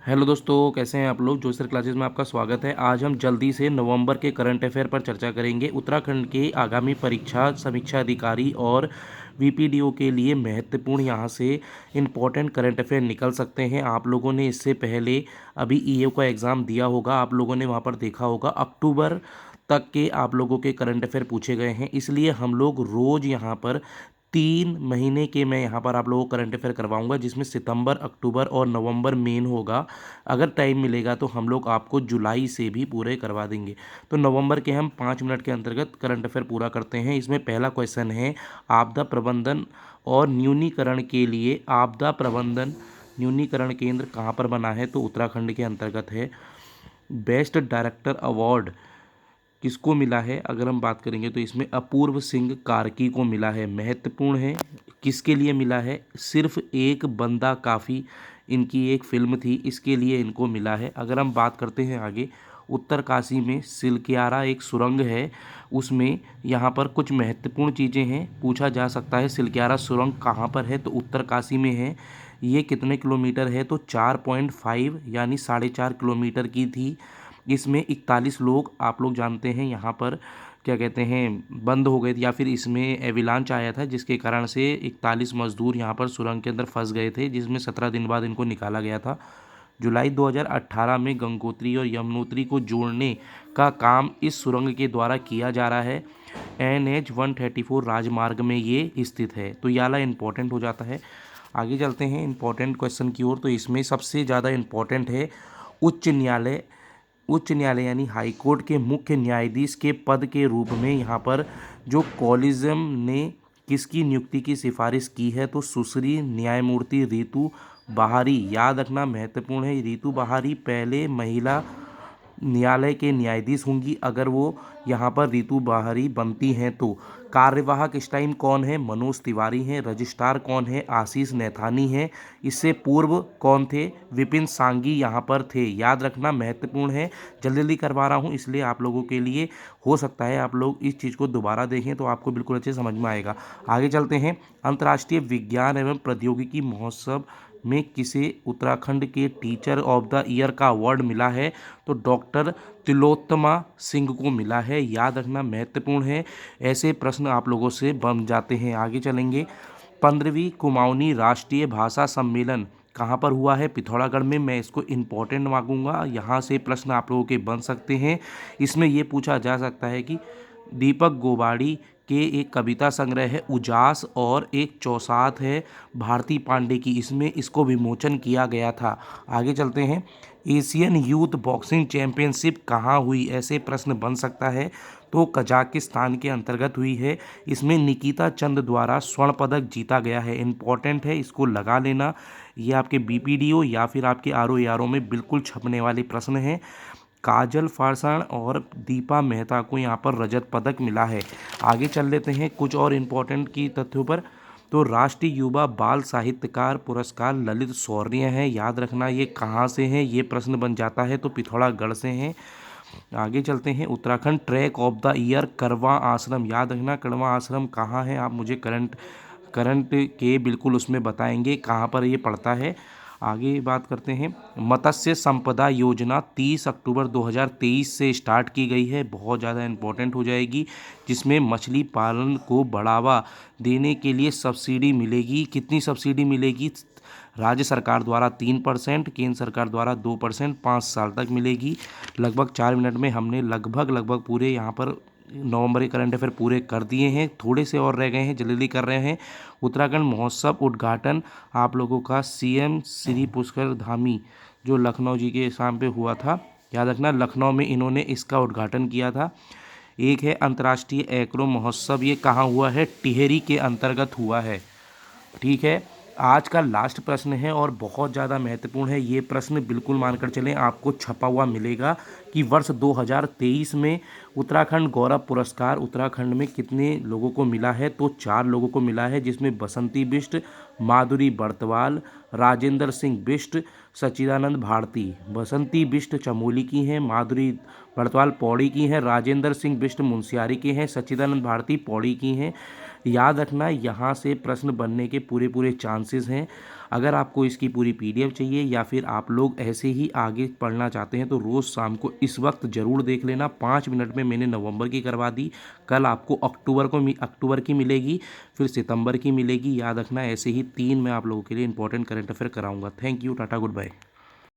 Hello दोस्तों, कैसे हैं आप लोग। जोसर क्लासेस में आपका स्वागत है। आज हम जल्दी से नवंबर के करंट अफेयर पर चर्चा करेंगे। उत्तराखंड के आगामी परीक्षा समीक्षा अधिकारी और वीपीडीओ के लिए महत्वपूर्ण यहाँ से इम्पोर्टेंट करंट अफेयर निकल सकते हैं। आप लोगों ने इससे पहले अभी ईओ का एग्ज़ाम दिया होगा, आप लोगों ने वहाँ पर देखा होगा अक्टूबर तक के आप लोगों के करंट अफेयर पूछे गए हैं। इसलिए हम लोग रोज़ यहाँ पर 3 महीने के मैं यहाँ पर आप लोगों को करंट अफेयर करवाऊंगा, जिसमें सितंबर, अक्टूबर और नवंबर मेन होगा। अगर टाइम मिलेगा तो हम लोग आपको जुलाई से भी पूरे करवा देंगे। तो नवंबर के हम 5 मिनट के अंतर्गत करंट अफेयर पूरा करते हैं। इसमें पहला क्वेश्चन है, आपदा प्रबंधन और न्यूनीकरण के लिए आपदा प्रबंधन न्यूनीकरण केंद्र कहाँ पर बना है। तो उत्तराखंड के अंतर्गत है। बेस्ट डायरेक्टर अवार्ड किसको मिला है, अगर हम बात करेंगे तो इसमें अपूर्व सिंह कार्की को मिला है। महत्वपूर्ण है, किसके लिए मिला है, सिर्फ एक बंदा काफ़ी, इनकी एक फिल्म थी, इसके लिए इनको मिला है। अगर हम बात करते हैं आगे, उत्तरकाशी में सिलक्यारा एक सुरंग है, उसमें यहाँ पर कुछ महत्वपूर्ण चीज़ें हैं, पूछा जा सकता है सिलक्यारा सुरंग कहाँ पर है। तो उत्तरकाशी में है। ये कितने किलोमीटर है, तो 4.5 यानी 4.5 किलोमीटर की थी। इसमें 41 लोग, आप लोग जानते हैं यहाँ पर क्या कहते हैं, बंद हो गए थे, या फिर इसमें एविलांच आया था जिसके कारण से 41 मजदूर यहाँ पर सुरंग के अंदर फंस गए थे, जिसमें 17 दिन बाद इनको निकाला गया था। जुलाई 2018 में गंगोत्री और यमुनोत्री को जोड़ने का काम इस सुरंग के द्वारा किया जा रहा है। NH 134 राजमार्ग में ये स्थित है। तो ये वाला इम्पोर्टेंट हो जाता है। आगे चलते हैं इम्पोर्टेंट क्वेश्चन की ओर। तो इसमें सबसे ज़्यादा इम्पोर्टेंट है उच्च न्यायालय यानी हाई कोर्ट के मुख्य न्यायाधीश के पद के रूप में यहाँ पर जो कॉलिजियम ने किसकी नियुक्ति की सिफारिश की है। तो सुश्री न्यायमूर्ति रितु बहारी, याद रखना महत्वपूर्ण है, रितु बहारी पहले महिला न्यायालय के न्यायाधीश होंगी अगर वो यहाँ पर रितु बहारी बनती हैं तो। कार्यवाहक इस टाइम कौन है, मनोज तिवारी हैं। रजिस्ट्रार कौन है, आशीष नैथानी हैं। इससे पूर्व कौन थे, विपिन सांगी यहाँ पर थे। याद रखना महत्वपूर्ण है, जल्दी जल्दी करवा रहा हूँ इसलिए आप लोगों के लिए हो सकता है आप लोग इस चीज़ को दोबारा देखें तो आपको बिल्कुल अच्छे समझ में आएगा। आगे चलते हैं, अंतर्राष्ट्रीय विज्ञान एवं प्रौद्योगिकी महोत्सव में किसे उत्तराखंड के टीचर ऑफ द ईयर का अवार्ड मिला है। तो डॉक्टर तिलोत्तमा सिंह को मिला है। याद रखना महत्वपूर्ण है, ऐसे प्रश्न आप लोगों से बन जाते हैं। आगे चलेंगे, 15वीं कुमाऊनी राष्ट्रीय भाषा सम्मेलन कहाँ पर हुआ है, पिथौरागढ़ में। मैं इसको इम्पोर्टेंट मांगूंगा, यहाँ से प्रश्न आप लोगों के बन सकते हैं। इसमें ये पूछा जा सकता है कि दीपक गोबाड़ी के एक कविता संग्रह है उजास और एक चौसात है भारती पांडे की, इसमें इसको विमोचन किया गया था। आगे चलते हैं, एशियन यूथ बॉक्सिंग चैंपियनशिप कहाँ हुई, ऐसे प्रश्न बन सकता है। तो कजाकिस्तान के अंतर्गत हुई है। इसमें निकिता चंद द्वारा स्वर्ण पदक जीता गया है। इम्पॉर्टेंट है, इसको लगा लेना। ये आपके बीपीडीओ या फिर आपके आरओ में बिल्कुल छपने वाले प्रश्न हैं। काजल फारसाण और दीपा मेहता को यहाँ पर रजत पदक मिला है। आगे चल लेते हैं कुछ और इम्पोर्टेंट की तथ्यों पर। तो राष्ट्रीय युवा बाल साहित्यकार पुरस्कार ललित शौर्य हैं। याद रखना ये कहाँ से हैं, ये प्रश्न बन जाता है, तो पिथौरागढ़ से हैं। आगे चलते हैं, Uttarakhand track of the year करवा आश्रम, याद रखना करवा आश्रम कहाँ है, आप मुझे करंट करंट के बिल्कुल उसमें बताएंगे कहाँ पर ये पड़ता है। आगे बात करते हैं, मत्स्य संपदा योजना 30 अक्टूबर 2023 से स्टार्ट की गई है, बहुत ज़्यादा इम्पोर्टेंट हो जाएगी, जिसमें मछली पालन को बढ़ावा देने के लिए सब्सिडी मिलेगी। कितनी सब्सिडी मिलेगी, राज्य सरकार द्वारा 3%, केंद्र सरकार द्वारा 2%, 5 साल तक मिलेगी। लगभग 4 मिनट में हमने लगभग पूरे यहाँ पर नवंबर के करंट अफेयर पूरे कर दिए हैं। थोड़े से और रह गए हैं, जल्दी कर रहे हैं। उत्तराखंड महोत्सव उद्घाटन आप लोगों का सीएम श्री पुष्कर धामी जो लखनऊ जी के शाम पे हुआ था, याद रखना लखनऊ में इन्होंने इसका उद्घाटन किया था। एक है अंतर्राष्ट्रीय एग्रो महोत्सव, ये कहाँ हुआ है, टिहरी के अंतर्गत हुआ है। ठीक है, आज का लास्ट प्रश्न है और बहुत ज़्यादा महत्वपूर्ण है। ये प्रश्न बिल्कुल मानकर चलें, आपको छपा हुआ मिलेगा कि वर्ष 2023 में उत्तराखंड गौरव पुरस्कार उत्तराखंड में कितने लोगों को मिला है। तो 4 लोगों को मिला है, जिसमें बसंती बिष्ट, माधुरी बर्तवाल, राजेंद्र सिंह बिष्ट, सच्चिदानंद भारती। बसंती बिष्ट चमोली की हैं, माधुरी बर्तवाल पौड़ी की हैं, राजेंद्र सिंह बिष्ट मुंशियारी के हैं, सच्चिदानंद भारती पौड़ी की हैं। याद रखना यहाँ से प्रश्न बनने के पूरे चांसेस हैं। अगर आपको इसकी पूरी PDF चाहिए या फिर आप लोग ऐसे ही आगे पढ़ना चाहते हैं तो रोज़ शाम को इस वक्त ज़रूर देख लेना। 5 मिनट में मैंने नवंबर की करवा दी, कल आपको अक्टूबर की मिलेगी, फिर सितंबर की मिलेगी। याद रखना, ऐसे ही 3 मैं आप लोगों के लिए इंपॉर्टेंट करंट अफेयर कराऊंगा। Thank you, tata, good bye.